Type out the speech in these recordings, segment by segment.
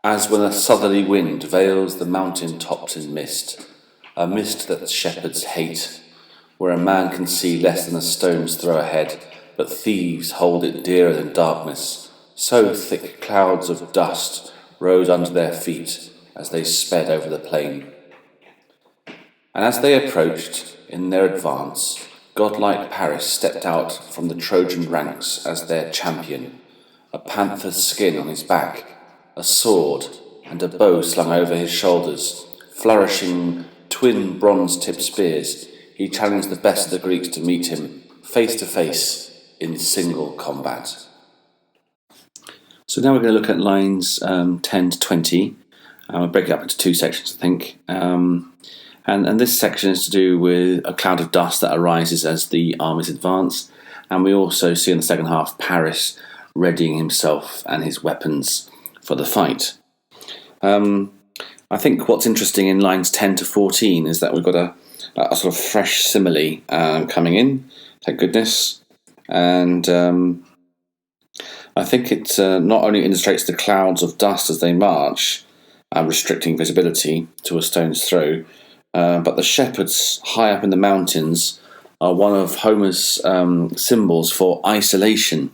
As when a southerly wind veils the mountain tops in mist, a mist that shepherds hate, where a man can see less than a stone's throw ahead, but thieves hold it dearer than darkness, so thick clouds of dust rose under their feet as they sped over the plain. And as they approached, in their advance, godlike Paris stepped out from the Trojan ranks as their champion, a panther's skin on his back, a sword and a bow slung over his shoulders, flourishing twin bronze-tipped spears. He challenged the best of the Greeks to meet him, face to face, in single combat. So now we're going to look at lines 10 to 20. We'll break it up into two sections, I think. And this section is to do with a cloud of dust that arises as the armies advance. And we also see in the second half Paris readying himself and his weapons for the fight. I think what's interesting in lines 10 to 14 is that we've got a sort of fresh simile coming in, thank goodness. And I think it not only illustrates the clouds of dust as they march, restricting visibility to a stone's throw, but the shepherds high up in the mountains are one of Homer's symbols for isolation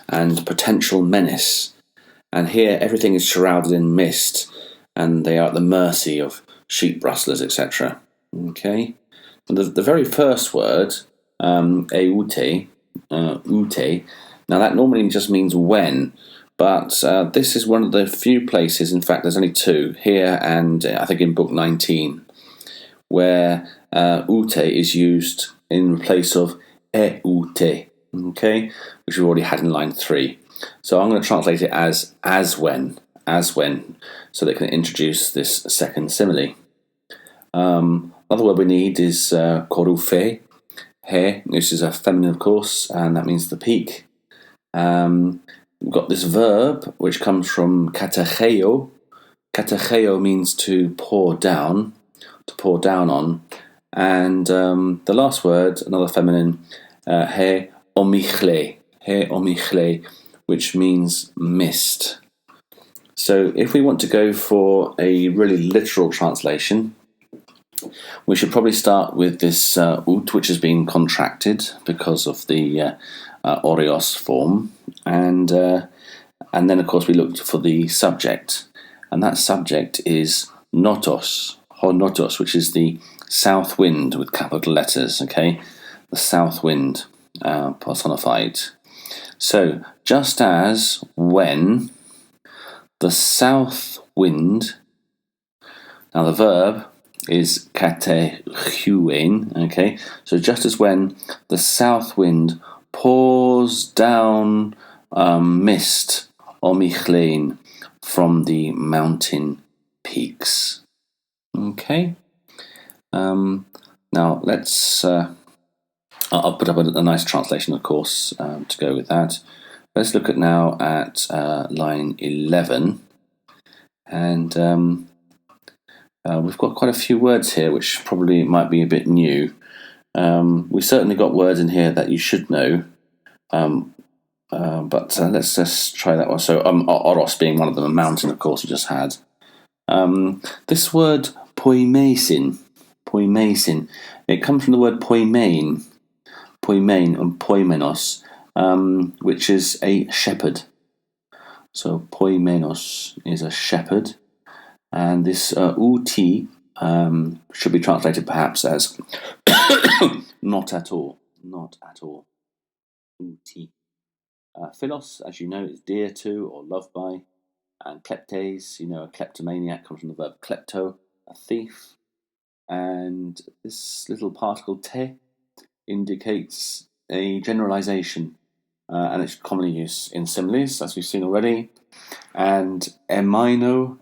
and potential menace. And here everything is shrouded in mist, and they are at the mercy of sheep rustlers, etc. Okay, and the very first word, eute, ute. Now that normally just means when, but this is one of the few places, in fact there's only two, here and I think in book 19, where ute is used in place of eute, okay, which we've already had in line 3. So I'm going to translate it as when, so they can introduce this second simile. Another word we need is koruphe, he, which is a feminine, of course, and that means the peak. We've got this verb, which comes from katecheo. Katecheo means to pour down on. And the last word, another feminine, he omichle, which means mist. So if we want to go for a really literal translation, we should probably start with this ut, which has been contracted because of the orios form, and then of course we looked for the subject, and that subject is notos, notos, which is the south wind with capital letters. Okay, the south wind personified. So just as when the south wind, now the verb is katechuen, okay, so just as when the south wind pours down mist omichlein from the mountain peaks. Okay, now let's I'll put up a nice translation, of course, to go with that. Let's look now at line 11, and we've got quite a few words here which probably might be a bit new. We certainly got words in here that you should know, but let's just try that one. So oros being one of them, a mountain, of course, we just had. This word poimesin, it comes from the word poimein and poimenos, which is a shepherd. So poimenos is a shepherd, and this uti should be translated perhaps as not at all. Uti. Philos, as you know, is dear to or loved by, and kleptes, a kleptomaniac, comes from the verb klepto, a thief, and this little particle te indicates a generalization, and it's commonly used in similes, as we've seen already. And emino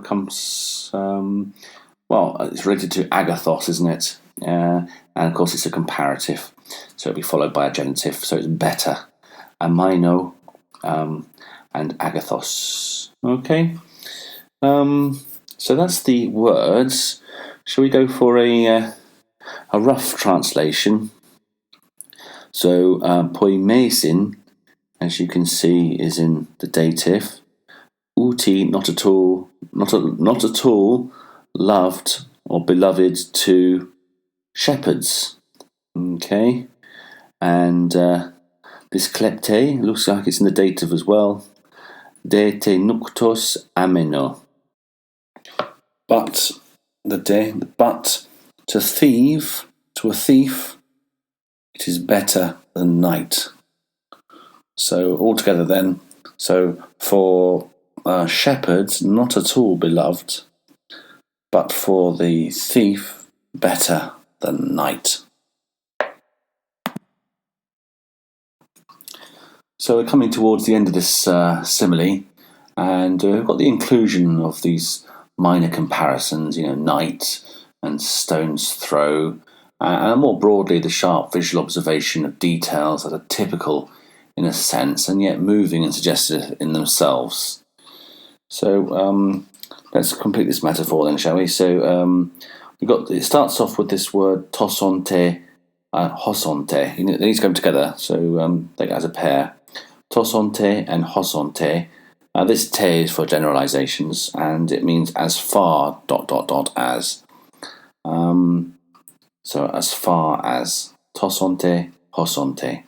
comes, it's related to agathos, isn't it? And of course it's a comparative, so it'll be followed by a genitive, so it's better. Amino and agathos. Okay, so that's the words. Shall we go for a rough translation? So poimesin, as you can see, is in the dative. uti, not at all, not at all loved or beloved to shepherds. Okay, and this klepte looks like it's in the dative as well. De te nuktos ameno. But to a thief, it is better than night. So altogether then, so for shepherds, not at all beloved, but for the thief, better than night. So we're coming towards the end of this simile, and we've got the inclusion of these minor comparisons, night and stone's throw, and more broadly the sharp visual observation of details that are typical in a sense and yet moving and suggestive in themselves. So let's complete this metaphor then, shall we? So it starts off with this word tosonte, hosonte. These come together, so they go as a pair. Tosonte and hosonte. This te is for generalizations, and it means as far ... as. So as far as. Tosonte, hosonte.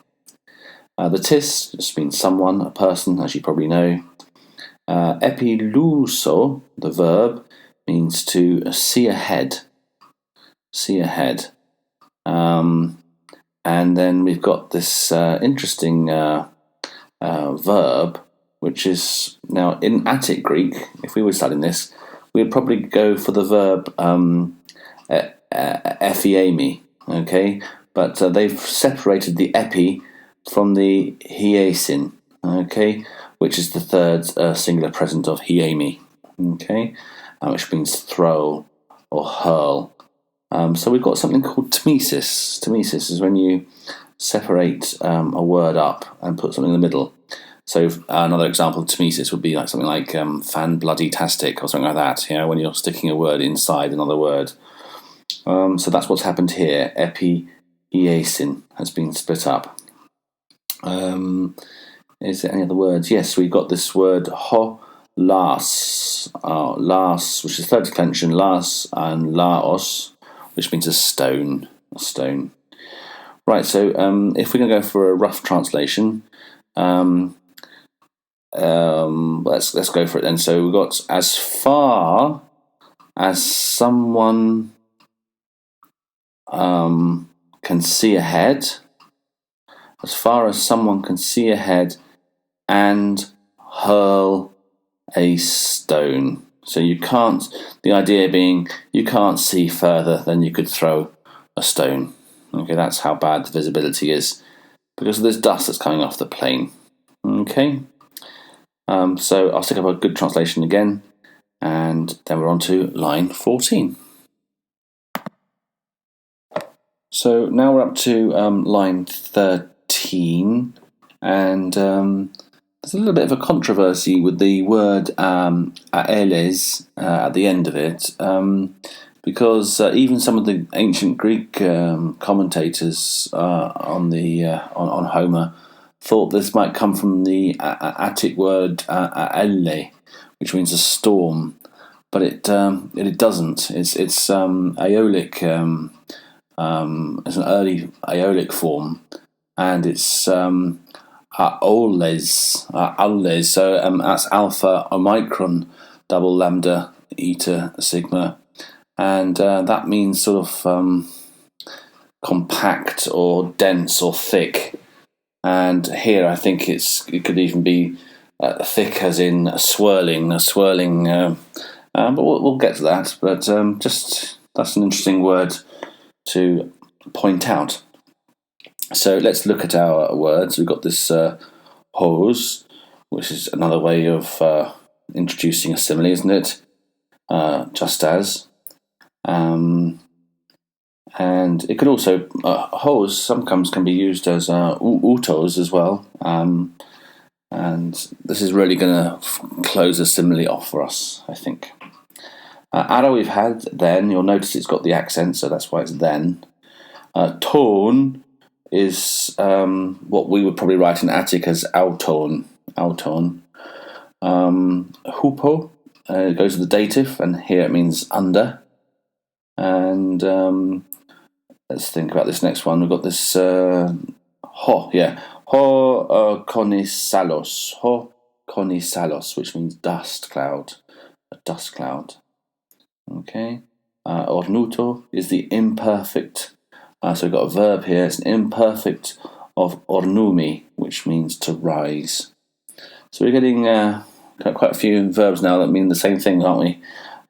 The tis just means someone, a person, as you probably know. Epiluso, the verb, means to see ahead. See ahead. And then we've got this interesting verb, which is now in Attic Greek. If we were studying this, we would probably go for the verb ephiemi. Okay, but they've separated the epi from the hiesin. Okay, which is the third singular present of hiemi. Okay, which means throw or hurl. So we've got something called tmesis. Tmesis is when you separate a word up and put something in the middle. So another example of tmesis would be like something like fan bloody tastic or something like that. When you're sticking a word inside another word. So that's what's happened here. Epi, hiesin has been split up. Is there any other words? Yes, we've got this word las, which is third declension, las and laos, which means a stone. Right, so if we're going to go for a rough translation, let's go for it then. So we've got as far as someone can see ahead, as far as someone can see ahead and hurl a stone. So the idea being you can't see further than you could throw a stone. Okay, that's how bad the visibility is because there's dust that's coming off the plane. Okay, so I'll stick up a good translation again, and then we're on to line 14. So now we're up to line 13, and there's a little bit of a controversy with the word aeles at the end of it, because even some of the ancient Greek commentators on Homer thought this might come from the Attic word aelle, which means a storm, but it doesn't. It's Aeolic. It's an early Aeolic form, and it's aules. So that's alpha omicron double lambda eta sigma, and that means sort of compact or dense or thick. And here I think it could even be thick as in swirling. But we'll get to that. But just that's an interesting word to point out. So let's look at our words. We've got this hose, which is another way of introducing a simile, isn't it? Just as. And it could also, hose sometimes can be used as autos as well. And this is really going to close the simile off for us, I think. Arrow we've had then, you'll notice it's got the accent, so that's why it's then. Tone is what we would probably write in Attic as auton. Hupo goes with the dative, and here it means under. And let's think about this next one. We've got this ho, yeah. Ho conisalos. Ho conisalos, which means dust cloud. A dust cloud. Okay. Ornuto is the imperfect. So we've got a verb here. It's an imperfect of ornumi, which means to rise. So we're getting quite a few verbs now that mean the same thing, aren't we?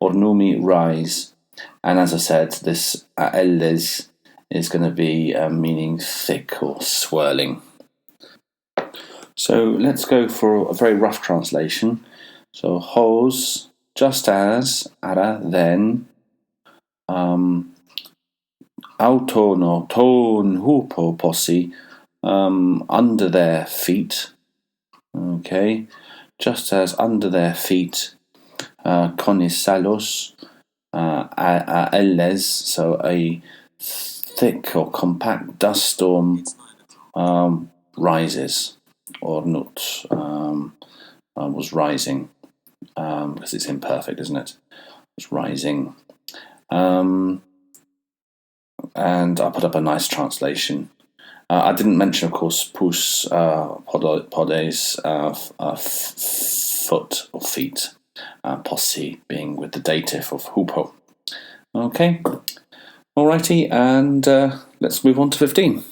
Ornumi, rise. And as I said, this elles is going to be meaning thick or swirling. So let's go for a very rough translation. So hos, just as, ara, then, autono, ton, hupo, possi, under their feet. Okay, just as under their feet, conisalos, elles, so a thick or compact dust storm rises, or not, was rising, because it's imperfect, isn't it? It's rising. And I put up a nice translation. I didn't mention, of course, pous podes, foot or feet, possi being with the dative of hupo. Okay, alrighty, and let's move on to 15.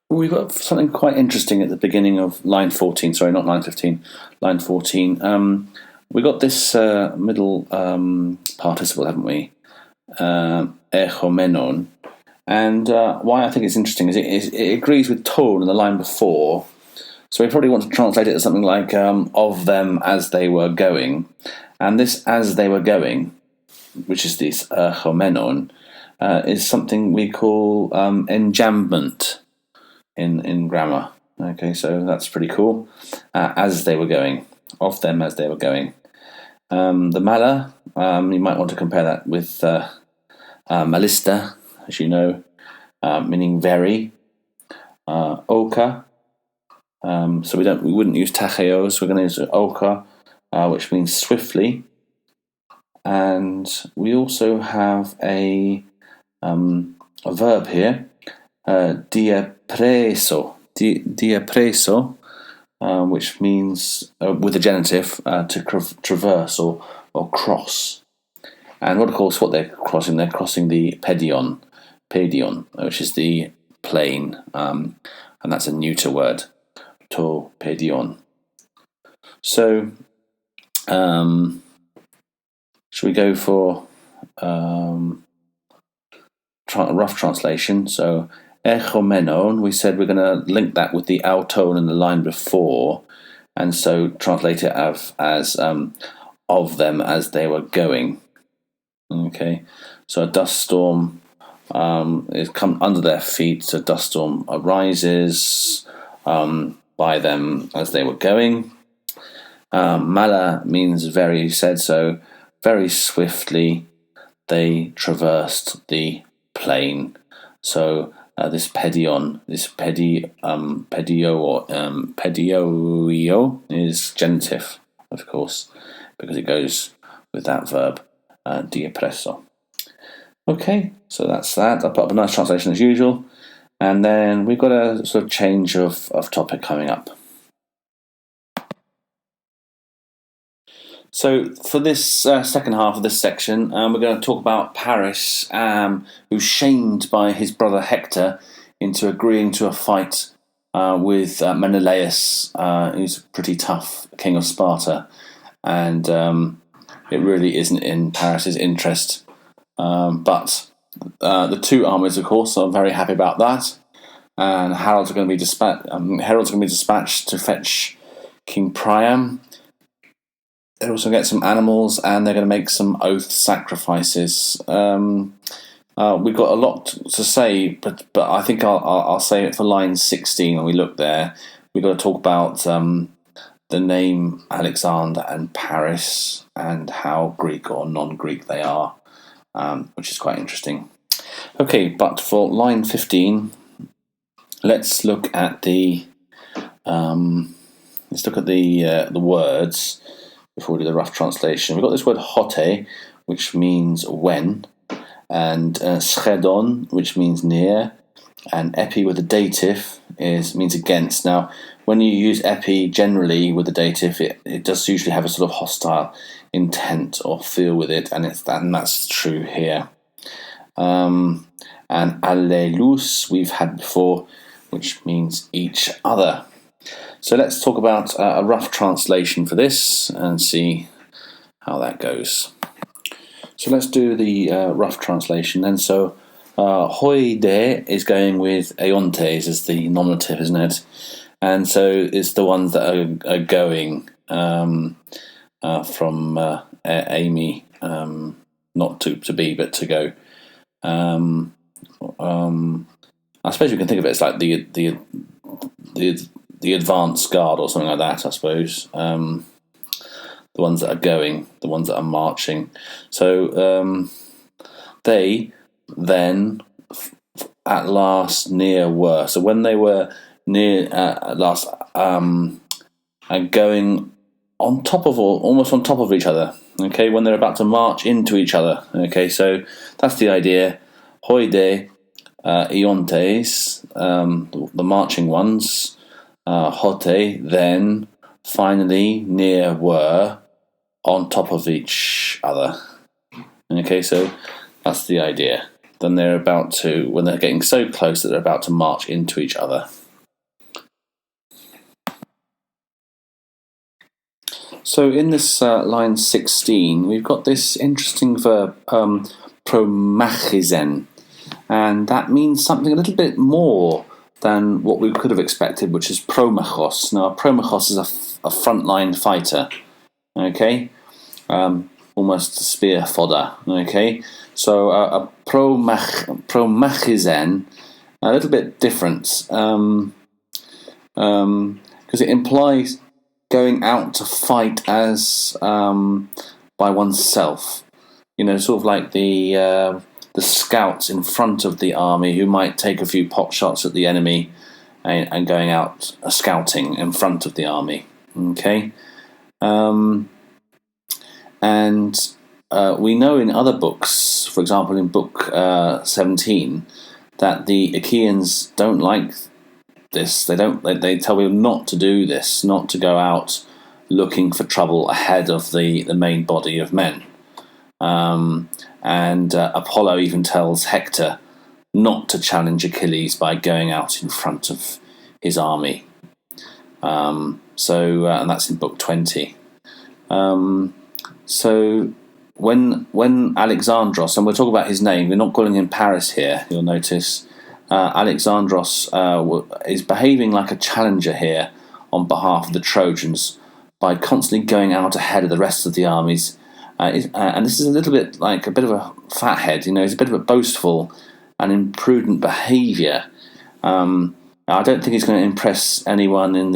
We've got something quite interesting at the beginning of line 14. Sorry, not line 15, line 14. We got this middle participle, haven't we? Echomenon. And why I think it's interesting is it agrees with tone in the line before. So we probably want to translate it as something like of them as they were going. And this as they were going, which is this echomenon, is something we call enjambment in grammar. Okay, so that's pretty cool. As they were going, of them as they were going. The mala, you might want to compare that with malista, as you know, meaning very. Oka, so we wouldn't use tacheos. We're going to use oka, which means swiftly. And we also have a verb here, diapreso, which means with a genitive to traverse or cross. And of course, what they're crossing the pedion, which is the plain, and that's a neuter word, to pedion. So, should we go for rough translation? So, echomenon, we said we're going to link that with the autone in the line before, and so translate it as of them as they were going. Okay, so a dust storm is come under their feet. So dust storm arises by them as they were going. Mala means very, you said, so very swiftly they traversed the plain. So this pedion, pedio or pedioio is genitive, of course, because it goes with that verb, diapresso. Okay, so that's that. I'll put up a nice translation as usual. And then we've got a sort of change of topic coming up. So for this second half of this section, we're going to talk about Paris, who's shamed by his brother Hector into agreeing to a fight with Menelaus, who's a pretty tough king of Sparta. And it really isn't in Paris's interest. But the two armies, of course, are very happy about that. And heralds are going to be dispatched to fetch King Priam. They'll also get some animals, and they're going to make some oath sacrifices. We've got a lot to say, but I think I'll say it for line 16 when we look there. We've got to talk about the name Alexander and Paris and how Greek or non-Greek they are, which is quite interesting. Okay, but for line 15, let's look at the let's look at the words before we do the rough translation. We've got this word hote, which means when, and schedon, which means near, and epi with the dative means against. Now, when you use epi generally with the dative, it does usually have a sort of hostile intent or feel with it, and that's true here. And allelus we've had before, which means each other. So let's talk about a rough translation for this and see how that goes. So let's do the rough translation then. So hoide is going with eontes as the nominative, isn't it? And so it's the ones that are going from Amy, not to be, but to go. I suppose you can think of it as like the advance guard or something like that, I suppose. The ones that are going, the ones that are marching. So they then at last near were. So when they were near at last and going on top of almost on top of each other. Okay, when they're about to march into each other. Okay, so that's the idea. Hoide, iontes, the marching ones. Hote, then, finally, near were, on top of each other. Okay, so that's the idea. Then when they're getting so close that they're about to march into each other. So in this line 16, we've got this interesting verb, promachizen, and that means something a little bit more than what we could have expected, which is promachos. Now, a promachos is a frontline fighter, okay? Almost a spear fodder, okay? So a promachizen, a little bit different, because it implies going out to fight as by oneself. You know, sort of like the scouts in front of the army who might take a few pot shots at the enemy and going out scouting in front of the army. Okay, and we know in other books, for example, in book 17, that the Achaeans don't like this. They tell people not to do this, not to go out looking for trouble ahead of the main body of men. And Apollo even tells Hector not to challenge Achilles by going out in front of his army. And that's in book 20. So when Alexandros, and we'll talk about his name, we're not calling him Paris here, you'll notice, Alexandros is behaving like a challenger here on behalf of the Trojans by constantly going out ahead of the rest of the armies. And this is a little bit like a bit of a fathead, you know, it's a bit of a boastful and imprudent behaviour. I don't think he's going to impress anyone in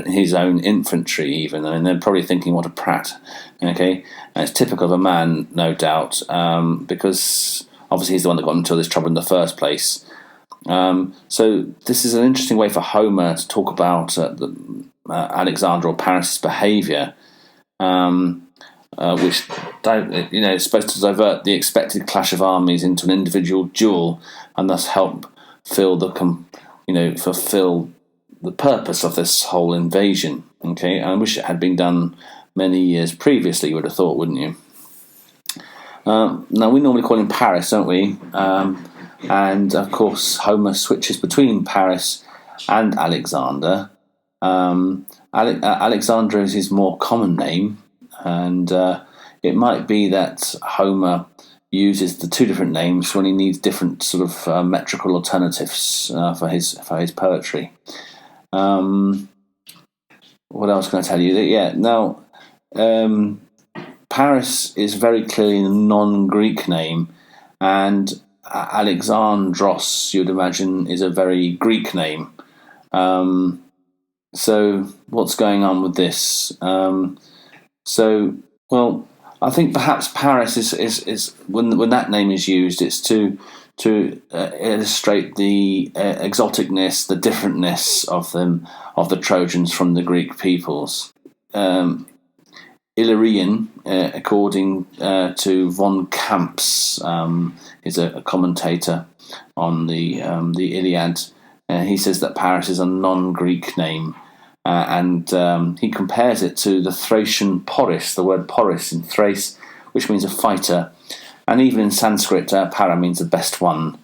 his own infantry even. I mean, they're probably thinking, what a prat, okay? And it's typical of a man, no doubt, because obviously he's the one that got into this trouble in the first place. So this is an interesting way for Homer to talk about Alexander or Paris' behaviour, which is supposed to divert the expected clash of armies into an individual duel and thus help fulfill the purpose of this whole invasion. Okay, I wish it had been done many years previously. You would have thought, wouldn't you? Now we normally call him Paris, don't we? And of course, Homer switches between Paris and Alexander. Alexander is his more common name, and it might be that Homer uses the two different names when he needs different sort of metrical alternatives for his poetry. What else can I tell you? Now Paris is very clearly a non-Greek name, and Alexandros, you'd imagine, is a very Greek name. So what's going on with this? I think perhaps Paris is when that name is used, it's to to illustrate the exoticness, the differentness of them, of the Trojans from the Greek peoples. Illyrian, according to von Camps, is a commentator on the Iliad. He says that Paris is a non-Greek name, and he compares it to the Thracian poris, the word poris in Thrace, which means a fighter. And even in Sanskrit, para means the best one,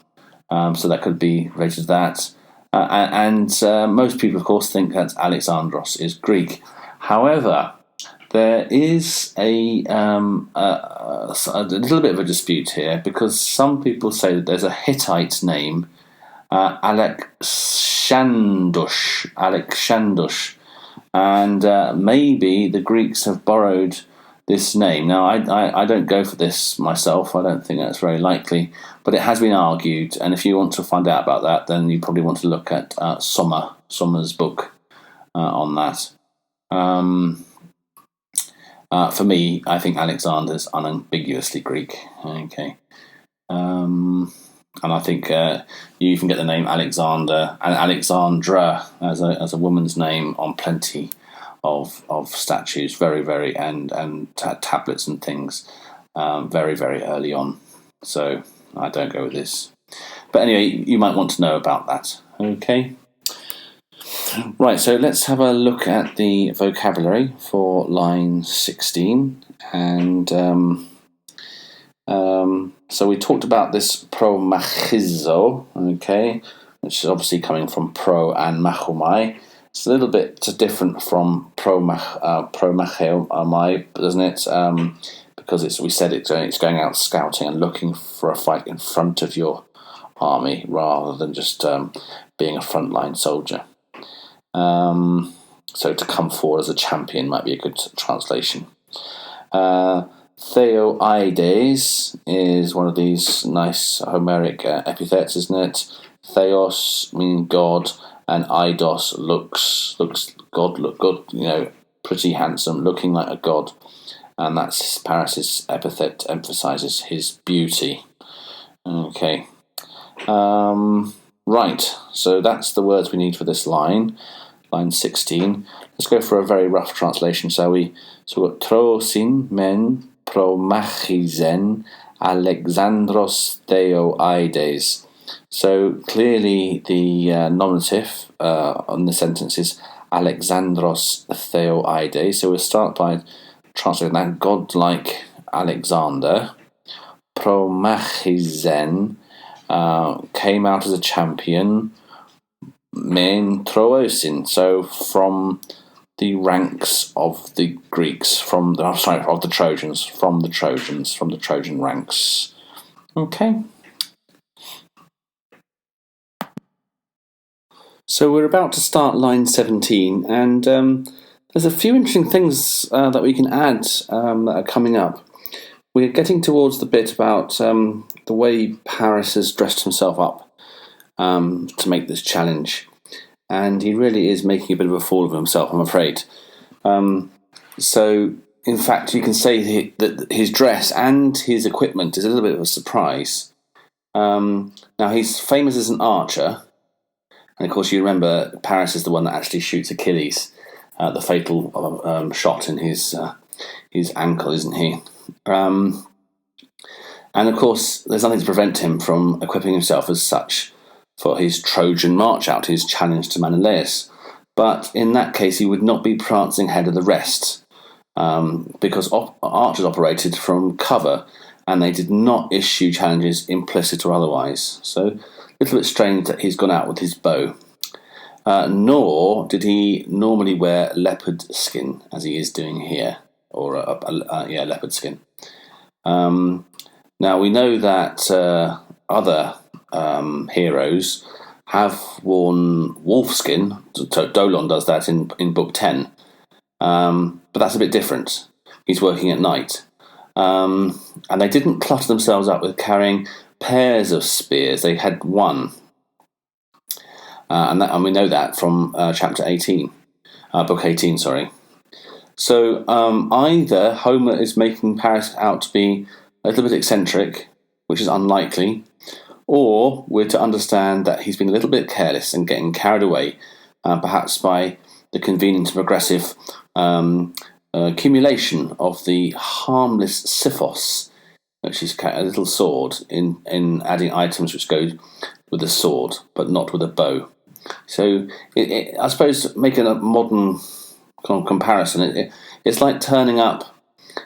so that could be related to that. And most people, of course, think that Alexandros is Greek. However, there is a little bit of a dispute here, because some people say that there's a Hittite name, Alexandros, and maybe the Greeks have borrowed this name. Now, I don't go for this myself. I don't think that's very likely, but it has been argued, and if you want to find out about that, then you probably want to look at Sommer's book on that. For me, I think Alexander's unambiguously Greek. Okay, and I think you even get the name Alexander and Alexandra as a woman's name on plenty of statues, very and tablets and things, very early on. So I don't go with this. But anyway, you might want to know about that. Okay. Right, so let's have a look at the vocabulary for line 16. And so we talked about this promachizo, okay, which is obviously coming from pro and machomai. It's a little bit different from promachomai, doesn't it? Because we said it's going out scouting and looking for a fight in front of your army rather than just being a frontline soldier. So to come forward as a champion might be a good translation. Theoides is one of these nice Homeric epithets, isn't it? Theos meaning God, and eidos looks God, look good, pretty handsome, looking like a god, and that's Paris's epithet emphasises his beauty. Okay. Right, so that's the words we need for this line 16. Let's go for a very rough translation, shall we? So we've got trosin men promachizen Alexandros Theoides. So clearly the nominative on the sentence is Alexandros Theoides. So we'll start by translating that godlike Alexander. Promachizen came out as a champion. Men troosin, so from the ranks of the Greeks, of the Trojans, from the Trojan ranks. Okay. So we're about to start line 17, and there's a few interesting things that we can add that are coming up. We're getting towards the bit about the way Paris has dressed himself up to make this challenge, and he really is making a bit of a fool of himself, I'm afraid. So, in fact, you can say that his dress and his equipment is a little bit of a surprise. Now, he's famous as an archer, and of course you remember Paris is the one that actually shoots Achilles, the fatal shot in his ankle, isn't he? And of course, there's nothing to prevent him from equipping himself as such for his Trojan march out, his challenge to Menelaus. But in that case, he would not be prancing ahead of the rest, because archers operated from cover, and they did not issue challenges implicit or otherwise. So a little bit strange that he's gone out with his bow. Nor did he normally wear leopard skin, as he is doing here, or leopard skin. Now we know that other heroes have worn wolf skin. Dolon does that in Book 10, but that's a bit different. He's working at night, and they didn't clutter themselves up with carrying pairs of spears. They had one, and we know that from chapter 18, Book 18. Sorry. So either Homer is making Paris out to be a little bit eccentric, which is unlikely, Or we're to understand that he's been a little bit careless and getting carried away, perhaps by the convenient and progressive accumulation of the harmless siphos, which is a little sword, in adding items which go with a sword, but not with a bow. So, I suppose, making a modern comparison, it's like turning up,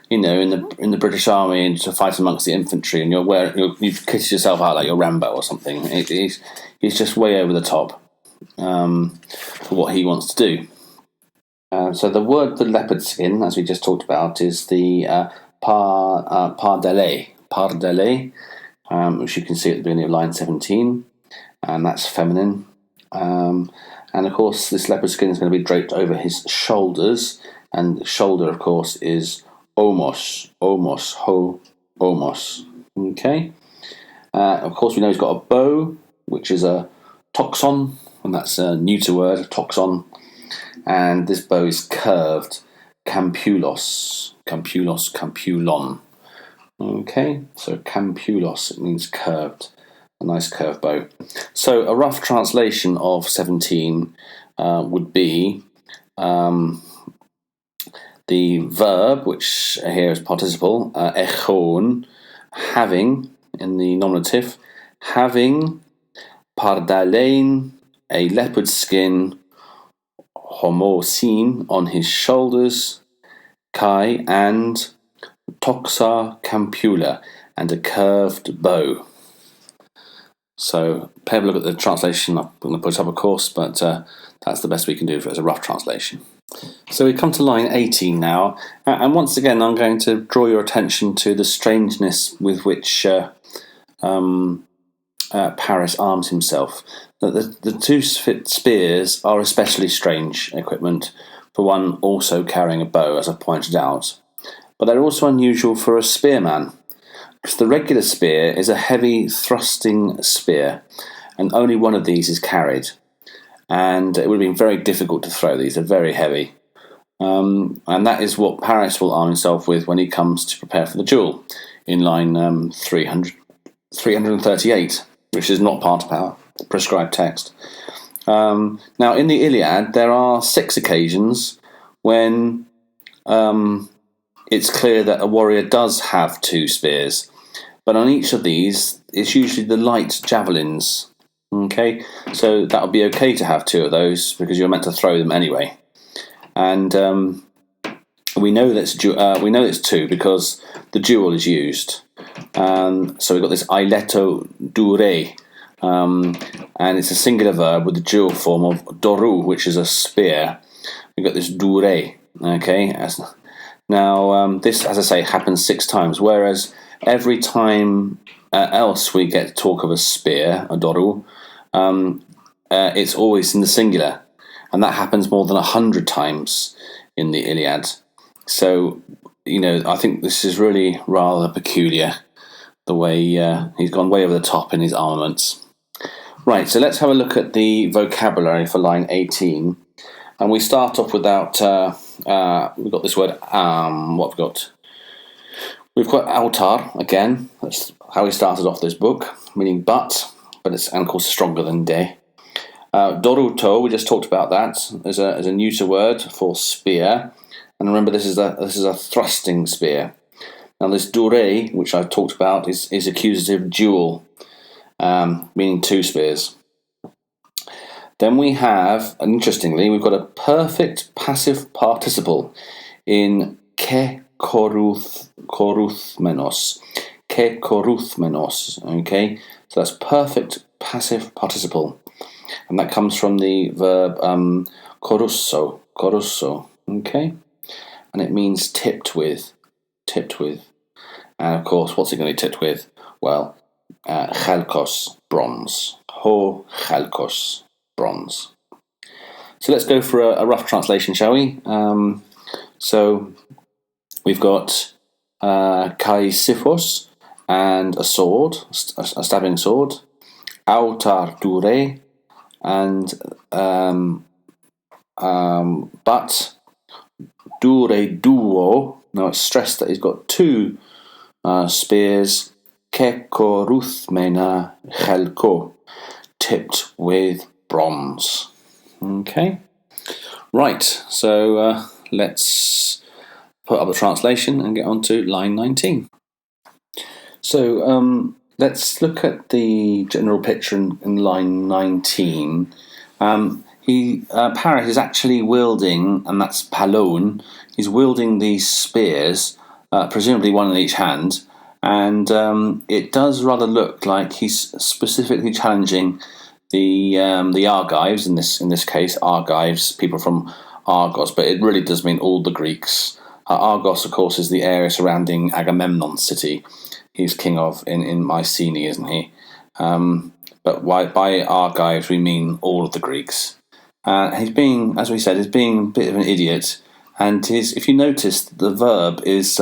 in the British Army and to fight amongst the infantry, and you've kitted yourself out like you're Rambo or something. He's just way over the top for what he wants to do. So the word for leopard skin, as we just talked about, is the pardele, which you can see at the beginning of line 17, and that's feminine. And of course, this leopard skin is going to be draped over his shoulders, and the shoulder, of course, is omos. Okay. Of course, we know he's got a bow, which is a toxon, and that's a neuter word, toxon. And this bow is curved, campulos. Okay, so campulos, it means curved, a nice curved bow. So a rough translation of 17 would be the verb, which here is participle, echon, having, in the nominative, having pardalein, a leopard skin, homosin, on his shoulders, kai, and toxa campula, and a curved bow. So, have a look at the translation. I'm going to put it up, of course, but that's the best we can do for it as a rough translation. So we come to line 18 now, and once again I'm going to draw your attention to the strangeness with which Paris arms himself. The two spears are especially strange equipment, for one also carrying a bow, as I pointed out. But they're also unusual for a spearman, because the regular spear is a heavy thrusting spear, and only one of these is carried. And it would have been very difficult to throw these. They're very heavy. And that is what Paris will arm himself with when he comes to prepare for the duel, in line 338, which is not part of our prescribed text. Now, in the Iliad, there are 6 occasions when it's clear that a warrior does have 2 spears. But on each of these, it's usually the light javelins. Okay, so that would be okay to have 2 of those, because you're meant to throw them anyway. And we know that it's 2 because the dual is used. So we've got this aileto dure, and it's a singular verb with the dual form of doru, which is a spear. We've got this dure. Okay, now this, as I say, happens 6 times, whereas every time else we get talk of a spear, a doru, it's always in the singular, and that happens more than 100 times in the Iliad. So, I think this is really rather peculiar, the way he's gone way over the top in his armaments. Right, so let's have a look at the vocabulary for line 18, and we start off without, we've got this word, what have we got? We've got altar, again, that's how he started off this book, meaning but it's, and of course, stronger than de. Doruto, we just talked about that, as a neuter word for spear. And remember, this is a thrusting spear. Now, this dure, which I've talked about, is accusative dual, meaning 2 spears. Then we have, and interestingly, we've got a perfect passive participle in ke koruthmenos. Ke koruthmenos, okay? So that's perfect passive participle. And that comes from the verb korusso, okay? And it means tipped with. And of course, what's it going to be tipped with? Well, chalkos, bronze. Ho chalkos, bronze. So let's go for a rough translation, shall we? So we've got kai siphos, and a sword, a stabbing sword. Autar dure, and but dure duo. Now it's stressed that he's got 2 spears, Kekoruthmena chelko, tipped with bronze. Okay, right, so let's put up the translation and get on to line 19. So let's look at the general picture in line 19. Paris is actually wielding, and that's Palone, he's wielding these spears, presumably one in each hand, and it does rather look like he's specifically challenging the Argives, in this case, Argives, people from Argos, but it really does mean all the Greeks. Argos, of course, is the area surrounding Agamemnon's city. He's king of in Mycenae, isn't he? But by Argives we mean all of the Greeks. He's being, as we said, he's being a bit of an idiot. And if you notice, the verb is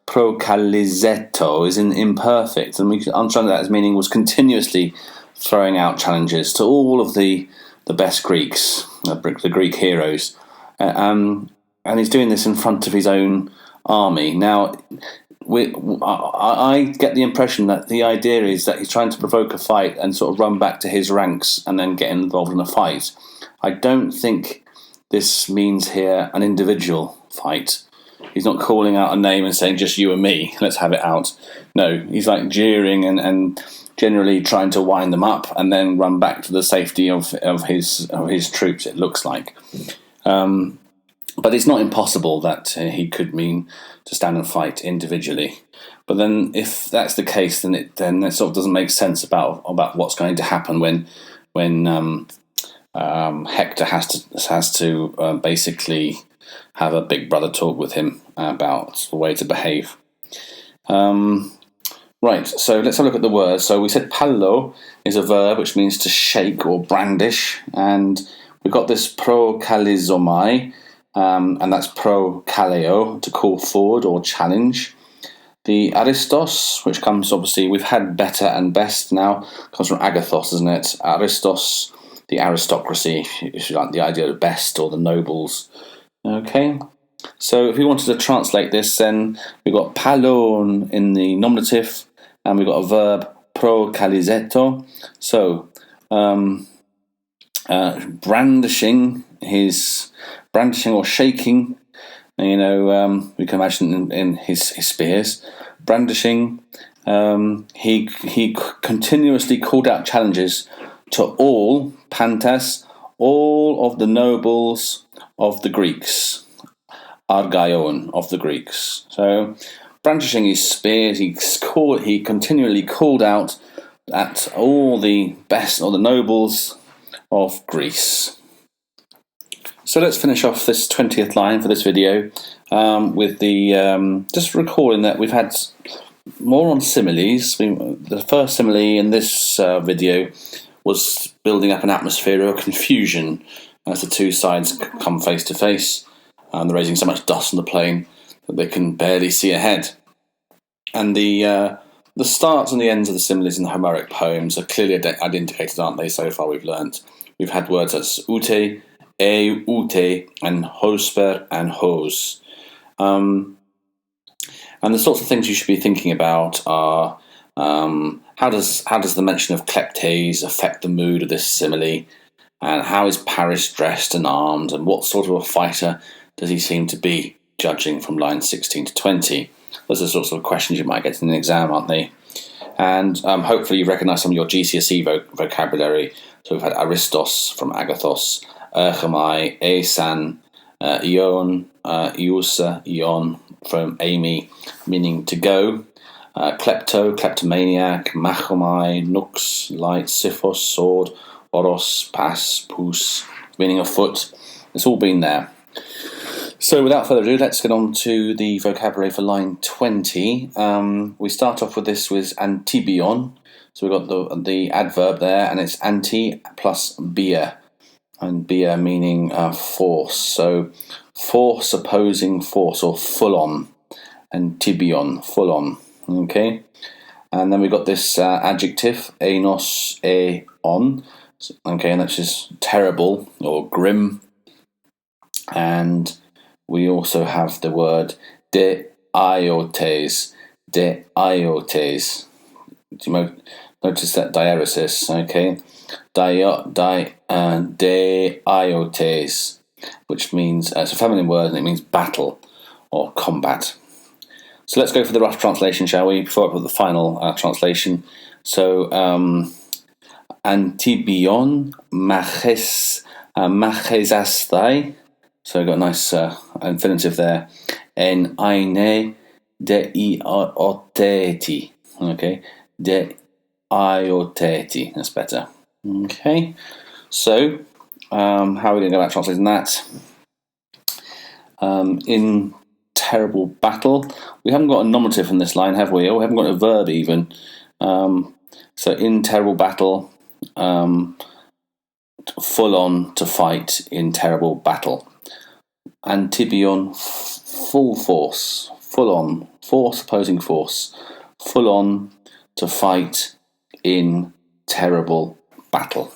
prokalizeto, is in imperfect, and we can understand that as meaning was continuously throwing out challenges to all of the best Greeks, the Greek heroes, and he's doing this in front of his own army. Now, I get the impression that the idea is that he's trying to provoke a fight and sort of run back to his ranks and then get involved in a fight. I don't think this means here an individual fight. He's not calling out a name and saying, just you and me, let's have it out. No, he's like jeering and generally trying to wind them up and then run back to the safety of his troops, it looks like. But it's not impossible that he could mean to stand and fight individually. But then, if that's the case, then it sort of doesn't make sense about what's going to happen when Hector has to basically have a big brother talk with him about the way to behave. Right, so let's have a look at the words. So we said pallo is a verb which means to shake or brandish, and we've got this prokalizomai, and that's pro-kaleo, to call forward or challenge. The aristos, which comes, obviously, we've had better and best now, comes from agathos, isn't it? Aristos, the aristocracy, if you like, the idea of best or the nobles. Okay, so if we wanted to translate this, then we've got palon in the nominative, and we've got a verb pro-kalizeto. So, brandishing or shaking, we can imagine in his spears, brandishing. He continuously called out challenges to all pantas, all of the nobles of the Greeks, Argaion of the Greeks. So, brandishing his spears, he continually called out at all the best, or the nobles of Greece. So let's finish off this 20th line for this video with the just recalling that we've had more on similes. The first simile in this video was building up an atmosphere of confusion as the two sides come face to face. They're raising so much dust on the plain that they can barely see ahead. And the starts and the ends of the similes in the Homeric poems are clearly identified, aren't they? So far we've learnt. We've had words as ute, ute, and hosper and hose. And the sorts of things you should be thinking about are how does the mention of kleptes affect the mood of this simile, and how is Paris dressed and armed, and what sort of a fighter does he seem to be, judging from lines 16 to 20. Those are the sorts of questions you might get in an exam, aren't they? And hopefully you recognise some of your GCSE vocabulary. So we've had aristos from agathos, erchomai, esan, ion, iusa, ion from Amy, meaning to go, klepto, kleptomaniac, machomai, nux, light, siphos, sword, oros, pas, pus, meaning a foot. It's all been there. So without further ado, let's get on to the vocabulary for line 20. We start off with this with antibion. So we've got the adverb there, and it's anti plus bia, and bia meaning force. So force opposing force, or full on, antibion, full on. Okay, and then we've got this adjective, enos, on. Okay, and that's just terrible or grim. And we also have the word de iotes, Do you notice that diaresis? Okay, deiotes, which means it's a feminine word and it means battle or combat. So let's go for the rough translation, shall we? Before I put the final translation. So Antibion machesastai. So I've got a nice infinitive there. En aine deioteti. Okay, deioteti. That's better. Okay, so how are we going to go about translating that? In terrible battle. We haven't got a nominative in this line, have we? Oh, we haven't got a verb even. So in terrible battle, full on to fight in terrible battle. Antibion, full force, full on, force opposing force, full on to fight in terrible battle.